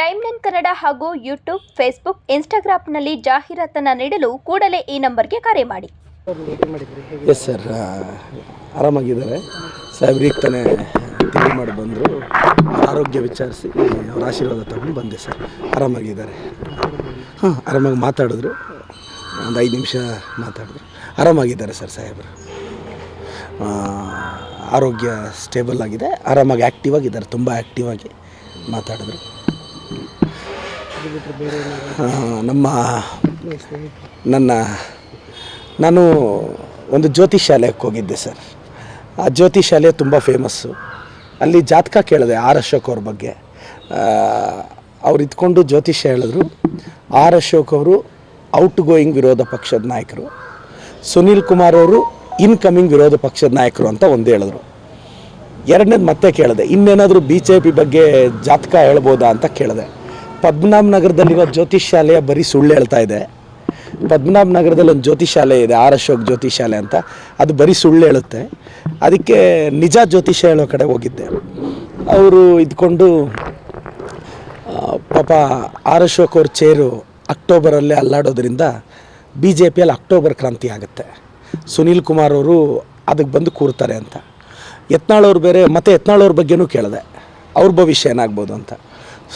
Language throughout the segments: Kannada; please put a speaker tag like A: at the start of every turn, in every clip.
A: ಟೈಮ್ಲೈನ್ ಕನ್ನಡ ಹಾಗೂ ಯೂಟ್ಯೂಬ್, ಫೇಸ್ಬುಕ್, ಇನ್ಸ್ಟಾಗ್ರಾಂನಲ್ಲಿ ಜಾಹೀರಾತನ್ನು ನೀಡಲು ಕೂಡಲೇ ಈ ನಂಬರ್ಗೆ ಕರೆ ಮಾಡಿ.
B: ಎಸ್ ಸರ್, ಆರಾಮಾಗಿದ್ದಾರೆ ಸಾಹೇಬ್ರಿಗೆ ತಾನೇ ತಿಂಡಿ ಮಾಡಿ ಬಂದರು. ಆರೋಗ್ಯ ವಿಚಾರಿಸಿ ಅವ್ರ ಆಶೀರ್ವಾದ ತಗೊಂಡು ಬಂದೆ ಸರ್. ಆರಾಮಾಗಿದ್ದಾರೆ. ಆರಾಮಾಗಿ ಮಾತಾಡಿದ್ರು, ಒಂದು 5 ನಿಮಿಷ ಮಾತಾಡಿದ್ರು. ಆರಾಮಾಗಿದ್ದಾರೆ ಸರ್ ಸಾಹೇಬರು. ಆರೋಗ್ಯ ಸ್ಟೇಬಲ್ ಆಗಿದೆ, ಆರಾಮಾಗಿ ಆ್ಯಕ್ಟಿವ್ ಆಗಿದ್ದಾರೆ. ತುಂಬ ಆ್ಯಕ್ಟಿವ್ ಆಗಿ ಮಾತಾಡಿದ್ರು. ನಾನು ಒಂದು ಜ್ಯೋತಿಷ್ ಶಾಲೆಗೆ ಹೋಗಿದ್ದೆ ಸರ್. ಆ ಜ್ಯೋತಿಷ್ ಶಾಲೆ ತುಂಬ ಫೇಮಸ್ಸು. ಅಲ್ಲಿ ಜಾತಕ ಕೇಳಿದೆ ಆರ್ ಅಶೋಕ್ ಅವ್ರ ಬಗ್ಗೆ. ಅವ್ರು ಇದ್ಕೊಂಡು ಜ್ಯೋತಿಷ್ಯ ಹೇಳಿದ್ರು, ಆರ್ ಅಶೋಕ್ ಅವರು ಔಟ್ ಗೋಯಿಂಗ್ ವಿರೋಧ ಪಕ್ಷದ ನಾಯಕರು, ಸುನೀಲ್ ಕುಮಾರ್ ಅವರು ಇನ್ಕಮಿಂಗ್ ವಿರೋಧ ಪಕ್ಷದ ನಾಯಕರು ಅಂತ ಒಂದು ಹೇಳಿದ್ರು. ಎರಡನೇದು ಮತ್ತೆ ಕೇಳಿದೆ, ಇನ್ನೇನಾದರೂ BJP ಬಗ್ಗೆ ಜಾತಕ ಹೇಳ್ಬೋದಾ ಅಂತ ಕೇಳಿದೆ. ಪದ್ಮನಾಭ ನಗರದಲ್ಲಿರೋ ಜ್ಯೋತಿಷ್ ಶಾಲೆಯ ಬರೀ ಸುಳ್ಳು ಹೇಳ್ತಾ ಇದೆ. ಪದ್ಮನಾಭ ನಗರದಲ್ಲಿ ಒಂದು ಜ್ಯೋತಿಷ್ ಶಾಲೆ ಇದೆ, ಆರ್ ಅಶೋಕ್ ಜ್ಯೋತಿಷ್ ಶಾಲೆ ಅಂತ, ಅದು ಬರೀ ಸುಳ್ಳು ಹೇಳುತ್ತೆ. ಅದಕ್ಕೆ ನಿಜ ಜ್ಯೋತಿಷ್ಯ ಹೇಳೋ ಕಡೆ ಹೋಗಿದ್ದೆ. ಅವರು ಇದ್ಕೊಂಡು ಪಾಪ ಆರ್ ಅಶೋಕ್ ಅವ್ರ ಚೇರು ಅಕ್ಟೋಬರಲ್ಲೇ ಅಲ್ಲಾಡೋದ್ರಿಂದ BJPಯಲ್ಲಿ ಅಕ್ಟೋಬರ್ ಕ್ರಾಂತಿ ಆಗುತ್ತೆ, ಸುನೀಲ್ ಕುಮಾರ್ ಅವರು ಅದಕ್ಕೆ ಬಂದು ಕೂರ್ತಾರೆ ಅಂತ. ಯತ್ನಾಳ್ ಅವ್ರು ಬೇರೆ, ಮತ್ತು ಯತ್ನಾಳ್ ಅವ್ರ ಬಗ್ಗೆನೂ ಕೇಳಿದೆ, ಅವ್ರ ಭವಿಷ್ಯ ಏನಾಗ್ಬೋದು ಅಂತ.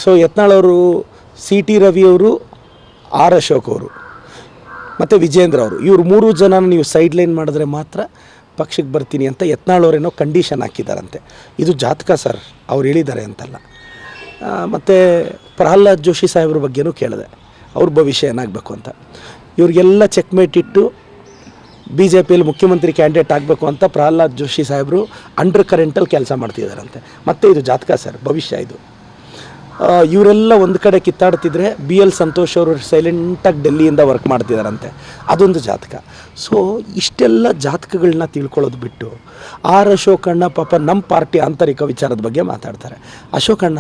B: ಸೊ ಯತ್ನಾಳ್ ಅವರು, CT ರವಿ ಅವರು, ಆರ್ ಅಶೋಕ್ ಅವರು ಮತ್ತು ವಿಜೇಂದ್ರ ಅವರು, ಇವ್ರು 3 ಜನ ನೀವು ಸೈಡ್ಲೈನ್ ಮಾಡಿದ್ರೆ ಮಾತ್ರ ಪಕ್ಷಕ್ಕೆ ಬರ್ತೀನಿ ಅಂತ ಯತ್ನಾಳ್ ಅವರೇನೋ ಕಂಡೀಷನ್ ಹಾಕಿದ್ದಾರಂತೆ. ಇದು ಜಾತಕ ಸರ್, ಅವ್ರು ಹೇಳಿದ್ದಾರೆ ಅಂತಲ್ಲ. ಮತ್ತು ಪ್ರಹ್ಲಾದ್ ಜೋಶಿ ಸಾಹೇಬ್ರ ಬಗ್ಗೆನೂ ಕೇಳಿದೆ, ಅವ್ರ ಭವಿಷ್ಯ ಏನಾಗಬೇಕು ಅಂತ. ಇವ್ರಿಗೆಲ್ಲ ಚೆಕ್ಮೇಟ್ ಇಟ್ಟು BJPಯಲ್ಲಿ ಮುಖ್ಯಮಂತ್ರಿ ಕ್ಯಾಂಡಿಡೇಟ್ ಆಗಬೇಕು ಅಂತ ಪ್ರಹ್ಲಾದ್ ಜೋಶಿ ಸಾಹೇಬರು ಅಂಡರ್ ಕರೆಂಟಲ್ಲಿ ಕೆಲಸ ಮಾಡ್ತಿದ್ದಾರಂತೆ. ಮತ್ತು ಇದು ಜಾತಕ ಸರ್, ಭವಿಷ್ಯ ಇದು. ಇವರೆಲ್ಲ ಒಂದು ಕಡೆ ಕಿತ್ತಾಡ್ತಿದ್ರೆ BL ಸಂತೋಷ್ ಅವರು ಸೈಲೆಂಟಾಗಿ ಡೆಲ್ಲಿಯಿಂದ ವರ್ಕ್ ಮಾಡ್ತಿದ್ದಾರಂತೆ, ಅದೊಂದು ಜಾತಕ. ಸೊ ಇಷ್ಟೆಲ್ಲ ಜಾತಕಗಳನ್ನ ತಿಳ್ಕೊಳ್ಳೋದು ಬಿಟ್ಟು ಆರ್ ಅಶೋಕಣ್ಣ ಪಾಪ ನಮ್ಮ ಪಾರ್ಟಿ ಆಂತರಿಕ ವಿಚಾರದ ಬಗ್ಗೆ ಮಾತಾಡ್ತಾರೆ. ಅಶೋಕಣ್ಣ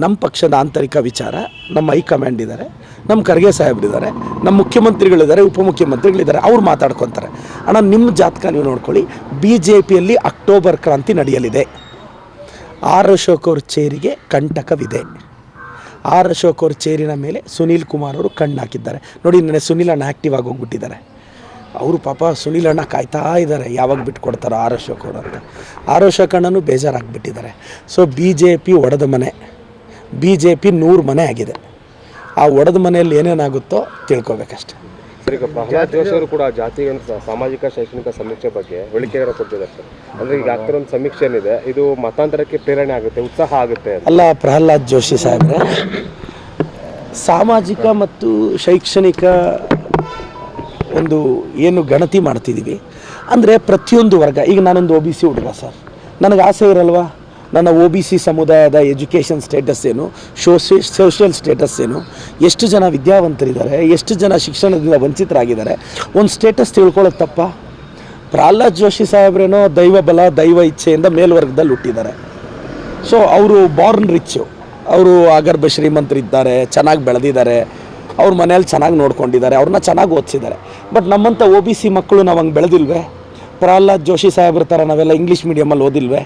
B: ನಮ್ಮ ಪಕ್ಷದ ಆಂತರಿಕ ವಿಚಾರ, ನಮ್ಮ ಹೈಕಮಾಂಡ್ ಇದ್ದಾರೆ, ನಮ್ಮ ಖರ್ಗೆ ಸಾಹೇಬ್ರಿದ್ದಾರೆ, ನಮ್ಮ ಮುಖ್ಯಮಂತ್ರಿಗಳಿದ್ದಾರೆ, ಉಪಮುಖ್ಯಮಂತ್ರಿಗಳಿದ್ದಾರೆ, ಅವ್ರು ಮಾತಾಡ್ಕೊತಾರೆ. ಅಣ್ಣ ನಿಮ್ಮ ಜಾತಕ ನೀವು ನೋಡ್ಕೊಳ್ಳಿ, BJPಯಲ್ಲಿ ಅಕ್ಟೋಬರ್ ಕ್ರಾಂತಿ ನಡೆಯಲಿದೆ, ಆರ್ ಅಶೋಕ್ ಅವ್ರ ಚೇರಿಗೆ ಕಂಟಕವಿದೆ, ಆರ್ ಅಶೋಕ್ ಅವ್ರ ಚೇರಿನ ಮೇಲೆ ಸುನೀಲ್ ಕುಮಾರ್ ಅವರು ಕಣ್ಣು ಹಾಕಿದ್ದಾರೆ. ನೋಡಿ, ನೆನ್ನೆ ಸುನೀಲ್ ಅಣ್ಣ ಆ್ಯಕ್ಟಿವ್ ಆಗಿ ಹೋಗ್ಬಿಟ್ಟಿದ್ದಾರೆ. ಅವರು ಪಾಪ ಸುನೀಲ್ ಅಣ್ಣ ಕಾಯ್ತಾ ಇದ್ದಾರೆ ಯಾವಾಗ ಬಿಟ್ಕೊಡ್ತಾರೋ ಆರ್ ಅಶೋಕ್ ಅವರು ಅಂತ. ಆರ್ ಅಶೋಕ್ ಅಣ್ಣನೂ ಬೇಜಾರಾಗಿಬಿಟ್ಟಿದ್ದಾರೆ. ಸೊ BJP ಒಡೆದ ಮನೆ, BJP 100 ಮನೆ ಆಗಿದೆ. ಆ ಒಡೆದ ಮನೆಯಲ್ಲಿ ಏನೇನಾಗುತ್ತೋ ತಿಳ್ಕೊಬೇಕಷ್ಟೆ.
C: ಈಗ ಪ್ರಹ್ಲಾದ್ ಜೋಶಿ ಅವರು ಕೂಡ ಜಾತಿ ಸಾಮಾಜಿಕ ಶೈಕ್ಷಣಿಕ ಸಮೀಕ್ಷೆ ಬಗ್ಗೆ ಹೇಳಿಕೆಯನ್ನು ಕೊಟ್ಟಿದ್ದಾರೆ ಸರ್. ಅಂದರೆ ಈಗ ಆಗ್ತಿರೋ ಒಂದು ಸಮೀಕ್ಷೆ ಏನಿದೆ, ಇದು ಮತಾಂತರಕ್ಕೆ ಪ್ರೇರಣೆ ಆಗುತ್ತೆ, ಉತ್ಸಾಹ ಆಗುತ್ತೆ
B: ಅಲ್ಲ. ಪ್ರಹ್ಲಾದ್ ಜೋಶಿ ಸಾಹೇಬ್ರೆ, ಸಾಮಾಜಿಕ ಮತ್ತು ಶೈಕ್ಷಣಿಕ ಒಂದು ಏನು ಗಣತಿ ಮಾಡ್ತಿದ್ದೀವಿ ಅಂದರೆ ಪ್ರತಿಯೊಂದು ವರ್ಗ. ಈಗ ನಾನೊಂದು OBC ಹುಡುಗ ಸರ್, ನನಗೆ ಆಸೆ ಇರಲ್ವಾ ನನ್ನ OBC ಸಮುದಾಯದ ಎಜುಕೇಷನ್ ಸ್ಟೇಟಸ್ ಏನು, ಸೋಷಿಯಲ್ ಸ್ಟೇಟಸ್ ಏನು, ಎಷ್ಟು ಜನ ವಿದ್ಯಾವಂತರಿದ್ದಾರೆ, ಎಷ್ಟು ಜನ ಶಿಕ್ಷಣದಿಂದ ವಂಚಿತರಾಗಿದ್ದಾರೆ, ಒಂದು ಸ್ಟೇಟಸ್ ತಿಳ್ಕೊಳ್ಳೋದು ತಪ್ಪ? ಪ್ರಹ್ಲಾದ್ ಜೋಶಿ ಸಾಹೇಬ್ರೇನೋ ದೈವ ಬಲ ದೈವ ಇಚ್ಛೆಯಿಂದ ಮೇಲ್ವರ್ಗದಲ್ಲಿ ಹುಟ್ಟಿದ್ದಾರೆ. ಸೊ ಅವರು ಬಾರ್ನ್ ರಿಚ್ಚು, ಅವರು ಆಗರ್ಭ ಶ್ರೀಮಂತರಿದ್ದಾರೆ, ಚೆನ್ನಾಗಿ ಬೆಳೆದಿದ್ದಾರೆ, ಅವ್ರ ಮನೇಲಿ ಚೆನ್ನಾಗಿ ನೋಡ್ಕೊಂಡಿದ್ದಾರೆ, ಅವ್ರನ್ನ ಚೆನ್ನಾಗಿ ಓದಿಸಿದ್ದಾರೆ. ಬಟ್ ನಮ್ಮಂಥ OBC ಮಕ್ಕಳು ನಾವು ಹಂಗೆ ಬೆಳೆದಿಲ್ವೇ? ಪ್ರಹ್ಲಾದ್ ಜೋಶಿ ಸಾಹೇಬ್ರ ಥರ ನಾವೆಲ್ಲ ಇಂಗ್ಲೀಷ್ ಮೀಡಿಯಮಲ್ಲಿ ಓದಿಲ್ವೇ?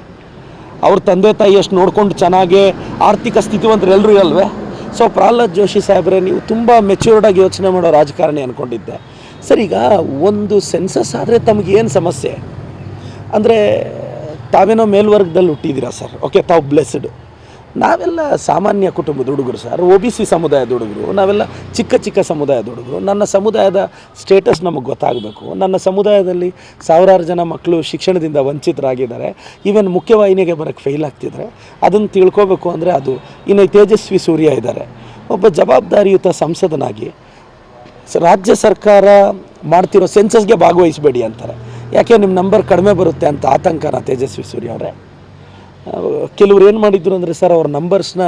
B: ಅವ್ರ ತಂದೆ ತಾಯಿ ಎಷ್ಟು ನೋಡ್ಕೊಂಡು ಚೆನ್ನಾಗಿ ಆರ್ಥಿಕ ಸ್ಥಿತಿವಂತರು ಎಲ್ಲರೂ ಇರಲ್ವೇ? ಸೊ ಪ್ರಹ್ಲಾದ್ ಜೋಶಿ ಸಾಹೇಬ್ರೆ, ನೀವು ತುಂಬ ಮೆಚ್ಯೂರ್ಡಾಗಿ ಯೋಚನೆ ಮಾಡೋ ರಾಜಕಾರಣಿ ಅಂದ್ಕೊಂಡಿದ್ದೆ ಸರ್. ಈಗ ಒಂದು ಸೆನ್ಸಸ್ ಆದರೆ ತಮಗೇನು ಸಮಸ್ಯೆ ಅಂದರೆ, ತಾವೇನೋ ಮೇಲ್ವರ್ಗದಲ್ಲಿ ಹುಟ್ಟಿದ್ದೀರಾ ಸರ್, ಓಕೆ, ತಾವು ಬ್ಲೆಸ್ಡ್. ನಾವೆಲ್ಲ ಸಾಮಾನ್ಯ ಕುಟುಂಬದ ಹುಡುಗರು ಸರ್, OBC ಸಮುದಾಯದ ಹುಡುಗರು, ನಾವೆಲ್ಲ ಚಿಕ್ಕ ಚಿಕ್ಕ ಸಮುದಾಯದ ಹುಡುಗರು. ನನ್ನ ಸಮುದಾಯದ ಸ್ಟೇಟಸ್ ನಮಗೆ ಗೊತ್ತಾಗಬೇಕು. ನನ್ನ ಸಮುದಾಯದಲ್ಲಿ ಸಾವಿರಾರು ಜನ ಮಕ್ಕಳು ಶಿಕ್ಷಣದಿಂದ ವಂಚಿತರಾಗಿದ್ದಾರೆ, ಈವನ್ ಮುಖ್ಯವಾಹಿನಿಗೆ ಬರೋಕ್ಕೆ ಫೇಲ್ ಆಗ್ತಿದ್ದಾರೆ. ಅದನ್ನು ತಿಳ್ಕೊಬೇಕು ಅಂದರೆ ಅದು ಇನ್ನು ತೇಜಸ್ವಿ ಸೂರ್ಯ ಇದ್ದಾರೆ, ಒಬ್ಬ ಜವಾಬ್ದಾರಿಯುತ ಸಂಸದನಾಗಿ ರಾಜ್ಯ ಸರ್ಕಾರ ಮಾಡ್ತಿರೋ ಸೆನ್ಸಸ್ಗೆ ಭಾಗವಹಿಸಬೇಡಿ ಅಂತಾರೆ. ಯಾಕೆ ನಿಮ್ಮ ನಂಬರ್ ಕಡಿಮೆ ಬರುತ್ತೆ ಅಂತ ಆತಂಕನ ತೇಜಸ್ವಿ ಸೂರ್ಯ ಅವರೇ? ಕೆಲವ್ರು ಏನು ಮಾಡಿದ್ರು ಅಂದರೆ ಸರ್, ಅವ್ರ ನಂಬರ್ಸ್ನ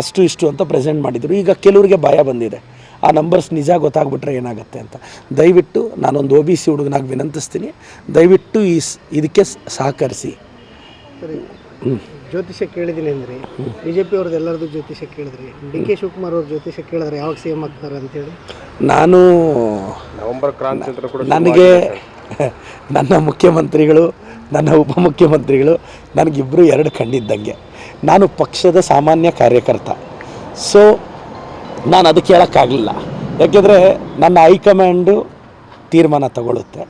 B: ಅಷ್ಟು ಇಷ್ಟು ಅಂತ ಪ್ರೆಸೆಂಟ್ ಮಾಡಿದರು. ಈಗ ಕೆಲವರಿಗೆ ಭಯ ಬಂದಿದೆ, ಆ ನಂಬರ್ಸ್ ನಿಜ ಗೊತ್ತಾಗ್ಬಿಟ್ರೆ ಏನಾಗುತ್ತೆ ಅಂತ. ದಯವಿಟ್ಟು ನಾನೊಂದು OBC ಹುಡುಗನಾಗಿ ವಿನಂತಿಸ್ತೀನಿ, ದಯವಿಟ್ಟು ಇದಕ್ಕೆ ಸಹಕರಿಸಿ.
D: ಜ್ಯೋತಿಷ್ಯ ಕೇಳಿದ್ದೀನಿ ಅಂದರೆ BJP ಅವ್ರದ್ದು ಎಲ್ಲರದ್ದು ಜ್ಯೋತಿಷ್ಯ ಕೇಳಿದ್ರಿ, DK ಶಿವಕುಮಾರ್ ಅವ್ರ ಜ್ಯೋತಿಷ್ಯ ಕೇಳಿದ್ರೆ ಯಾವಾಗ CM ಆಗ್ತಾರೆ ಅಂತೇಳಿ
B: ನಾನು
C: ನವೆಂಬರ್ ಕ್ರಾಂತಿ ಅಂತ ಕೂಡ
B: ನನಗೆ ನನ್ನ ಮುಖ್ಯಮಂತ್ರಿಗಳು, ನನ್ನ ಉಪಮುಖ್ಯಮಂತ್ರಿಗಳು ನನಗಿಬ್ಬರು 2 ಕಣ್ಣಿದ್ದಂಗೆ. ನಾನು ಪಕ್ಷದ ಸಾಮಾನ್ಯ ಕಾರ್ಯಕರ್ತ, ಸೊ ನಾನು ಅದಕ್ಕೆ ಹೇಳೋಕ್ಕಾಗಲಿಲ್ಲ, ಯಾಕೆಂದರೆ ನನ್ನ ಹೈಕಮಾಂಡು ತೀರ್ಮಾನ ತಗೊಳುತ್ತೆ.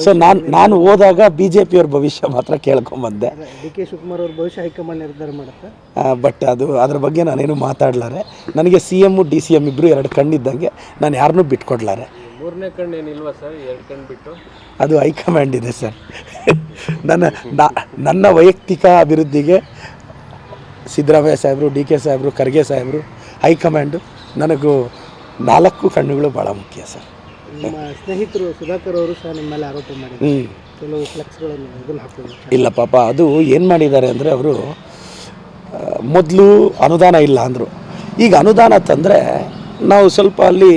B: ಸೊ ನಾನು ಹೋದಾಗ ಬಿ ಜೆ ಪಿಯವ್ರ ಭವಿಷ್ಯ ಮಾತ್ರ ಕೇಳ್ಕೊಂಬಂದೆ.
D: ಡಿ ಕೆ ಶಿವಕುಮಾರ್ ಅವ್ರ ಭವಿಷ್ಯ ಹೈಕಮಾಂಡ್ ನಿರ್ಧಾರ ಮಾಡುತ್ತೆ.
B: ಬಟ್ ಅದ್ರ ಬಗ್ಗೆ ನಾನೇನು ಮಾತಾಡ್ಲಾರೆ. ನನಗೆ C M D C M ಇಬ್ಬರು 2 ಕಣ್ಣಿದ್ದಂಗೆ, ನಾನು ಯಾರನ್ನೂ ಬಿಟ್ಕೊಡ್ಲಾರೆ.
C: ಮೂರನೇ ಕಣ್ಣು ಏನಿಲ್ವಾ ಸರ್? 2 ಕಣ್ಣು ಬಿಟ್ಟು
B: ಅದು ಹೈಕಮಾಂಡ್ ಇದೆ ಸರ್. ನನ್ನ ವೈಯಕ್ತಿಕ ಅಭಿವೃದ್ಧಿಗೆ ಸಿದ್ದರಾಮಯ್ಯ ಸಾಹೇಬರು, ಡಿ ಕೆ ಸಾಹೇಬರು, ಖರ್ಗೆ ಸಾಹೇಬರು, ಹೈಕಮಾಂಡು, ನನಗೂ 4 ಕಣ್ಣುಗಳು ಭಾಳ ಮುಖ್ಯ ಸರ್.
D: ನಿಮ್ಮ ಸ್ನೇಹಿತರು ಸುಧಾಕರ್ ಅವರು ಸಹ ನಿಮ್ಮ ಮೇಲೆ ಆರೋಪ ಮಾಡಿದ್ದಾರೆ, ಕೆಲವು ಫ್ಲೆಕ್ಸ್ಗಳನ್ನು ಇದನ್ನು ಹಾಕಿದ್ರು.
B: ಇಲ್ಲ ಪಾಪ, ಅದು ಏನು ಮಾಡಿದ್ದಾರೆ ಅಂದರೆ, ಅವರು ಮೊದಲು ಅನುದಾನ ಇಲ್ಲ ಅಂದರು. ಈಗ ಅನುದಾನ ತಂದರೆ ನಾವು ಸ್ವಲ್ಪ ಅಲ್ಲಿ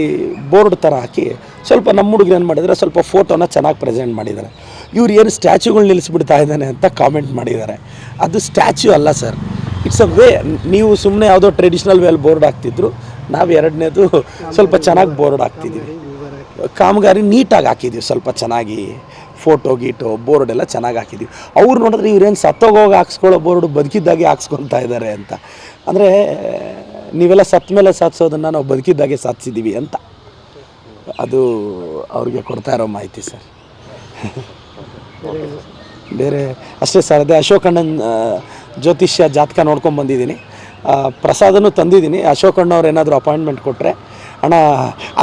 B: ಬೋರ್ಡ್ ಥರ ಹಾಕಿ ಸ್ವಲ್ಪ ನಮ್ಮ ಹುಡುಗರು ಏನು ಮಾಡಿದ್ದಾರೆ, ಸ್ವಲ್ಪ ಫೋಟೋನ ಚೆನ್ನಾಗಿ ಪ್ರೆಸೆಂಟ್ ಮಾಡಿದ್ದಾರೆ. ಇವ್ರು ಏನು ಸ್ಟ್ಯಾಚ್ಯೂಗಳು ನಿಲ್ಲಿಸ್ಬಿಡ್ತಾ ಇದ್ದಾನೆ ಅಂತ ಕಾಮೆಂಟ್ ಮಾಡಿದ್ದಾರೆ. ಅದು ಸ್ಟ್ಯಾಚ್ಯೂ ಅಲ್ಲ ಸರ್, ಇಟ್ಸ್ ಅ ವೇ. ನೀವು ಸುಮ್ಮನೆ ಯಾವುದೋ ಟ್ರೆಡಿಷ್ನಲ್ ವೇಲ್ ಬೋರ್ಡ್ ಹಾಕ್ತಿದ್ರು, ನಾವು 2ನೇದು ಸ್ವಲ್ಪ ಚೆನ್ನಾಗಿ ಬೋರ್ಡ್ ಹಾಕ್ತಿದ್ದೀವಿ. ಕಾಮಗಾರಿ ನೀಟಾಗಿ ಹಾಕಿದ್ದೀವಿ, ಸ್ವಲ್ಪ ಚೆನ್ನಾಗಿ ಫೋಟೋ ಗೀಟೋ ಬೋರ್ಡ್ ಎಲ್ಲ ಚೆನ್ನಾಗಿ ಹಾಕಿದ್ದೀವಿ. ಅವ್ರು ನೋಡಿದ್ರೆ ಇವ್ರೇನು ಸತ್ತೋಗೋಗಿ ಹಾಕ್ಸ್ಕೊಳ್ಳೋ ಬೋರ್ಡು ಬದುಕಿದ್ದಾಗೆ ಹಾಕ್ಸ್ಕೊತಾ ಇದ್ದಾರೆ ಅಂತ. ಅಂದರೆ ನೀವೆಲ್ಲ ಸತ್ತ ಮೇಲೆ ಸಾಧಿಸೋದನ್ನು ನಾವು ಬದುಕಿದ್ದಾಗೆ ಸಾಧಿಸಿದ್ದೀವಿ ಅಂತ, ಅದು ಅವ್ರಿಗೆ ಕೊಡ್ತಾ ಇರೋ ಮಾಹಿತಿ ಸರ್. ಬೇರೆ ಅಷ್ಟೇ ಸರ್. ಅದೇ ಅಶೋಕಣ್ಣನ ಜ್ಯೋತಿಷ್ಯ ಜಾತಕ ನೋಡ್ಕೊಂಡು ಬಂದಿದ್ದೀನಿ, ಪ್ರಸಾದನೂ ತಂದಿದ್ದೀನಿ. ಅಶೋಕಣ್ಣವ್ರು ಏನಾದರೂ ಅಪಾಯಿಂಟ್ಮೆಂಟ್ ಕೊಟ್ಟರೆ, ಅಣ್ಣ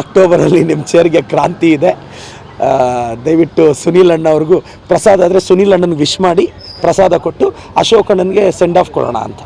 B: ಅಕ್ಟೋಬರಲ್ಲಿ ನಿಮ್ಮ ಚೇರ್ಗೆ ಕ್ರಾಂತಿ ಇದೆ, ದಯವಿಟ್ಟು ಸುನೀಲ್ ಅಣ್ಣವ್ರಿಗೂ ಪ್ರಸಾದ ಆದರೆ ಸುನೀಲ್ ಅಣ್ಣನಿಗೆ ವಿಶ್ ಮಾಡಿ ಪ್ರಸಾದ ಕೊಟ್ಟು ಅಶೋಕಣ್ಣನಿಗೆ ಸೆಂಡ್ ಆಫ್ ಕೊಡೋಣ ಅಂತ.